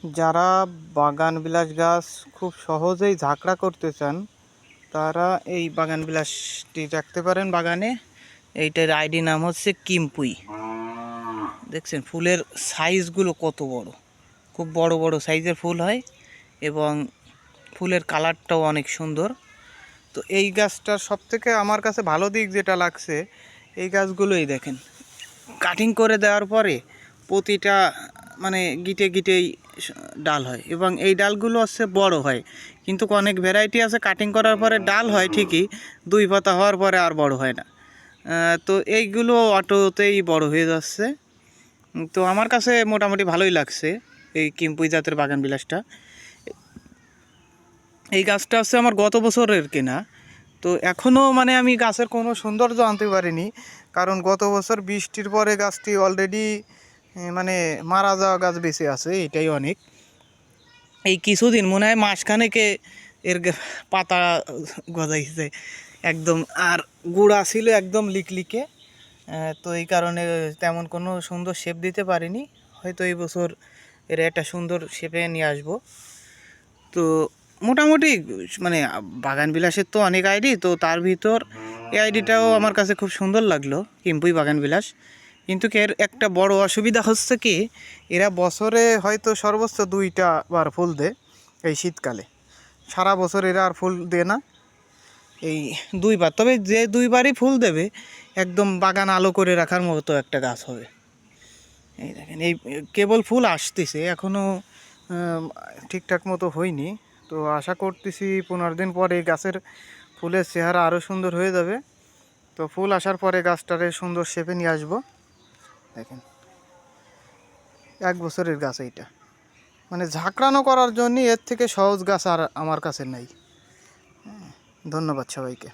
যারা বাগান বিলাস গাছ খুব সহজেই ঝাঁকড়া করতে চান তারা এই বাগান বিলাসটি রাখতে পারেন বাগানে। এইটার আইডি নাম হচ্ছে কিম্পুই। দেখছেন ফুলের সাইজগুলো কত বড়, খুব বড় বড় সাইজের ফুল হয় এবং ফুলের কালারটাও অনেক সুন্দর। তো এই গাছটার সবথেকে আমার কাছে ভালো দিক যেটা লাগছে, এই গাছগুলোই দেখেন কাটিং করে দেওয়ার পরে প্রতিটা মানে গিটে গিটেই ডাল হয় এবং এই ডালগুলো হচ্ছে বড় হয়। কিন্তু অনেক ভ্যারাইটি আছে কাটিং করার পরে ডাল হয় ঠিকই, 2 পাতা হওয়ার পরে আর বড় হয় না। তো এইগুলো অটোতেই বড় হয়ে যাচ্ছে। তো আমার কাছে মোটামুটি ভালোই লাগছে এই কিম্পুই জাতের বাগান বিলাসটা। এই গাছটা হচ্ছে আমার গত বছরের কেনা। তো এখনও মানে আমি গাছের কোনো সৌন্দর্য আনতে পারিনি, কারণ গত বছর বৃষ্টির পরে গাছটি অলরেডি মানে মারা যাওয়া গাছ বেঁচে আছে, এটাই অনেক। এই কিছুদিন মনে হয় মাসখানেকে এর পাতা গজাইছে একদম, আর গুঁড়া ছিল একদম লিকলিকে। তো এই কারণে তেমন কোনো সুন্দর শেপ দিতে পারিনি। হয়তো এই বছর এর একটা সুন্দর শেপে নিয়ে আসবো। তো মোটামুটি মানে বাগান বিলাসের তো অনেক আইডি, তো তার ভিতর এই আইডিটাও আমার কাছে খুব সুন্দর লাগলো, কিম্পুই বাগান বিলাস। কিন্তু এর একটা বড় অসুবিধা হচ্ছে কি, এরা বছরে হয়তো সর্বোচ্চ 2টা বার ফুল দেয় এই শীতকালে। সারা বছর এরা আর ফুল দেয় না, এই 2বার। তবে যে 2বারই ফুল দেবে একদম বাগান আলো করে রাখার মতো একটা গাছ হবে। এই দেখেন এই কেবল ফুল আসতেছে, এখনও ঠিকঠাক মতো হয়নি। তো আশা করতেছি 15 দিন পরে এই গাছের ফুলের চেহারা আরও সুন্দর হয়ে যাবে। তো ফুল আসার পরে গাছটারে সুন্দর শেপে নিয়ে আসবো। দেখেন 1 বছরের গাছ এইটা, মানে ঝাঁকড়ানো করার জন্য এর থেকে সহজ গাছ আর আমার কাছে নাই। ধন্যবাদ সবাইকে।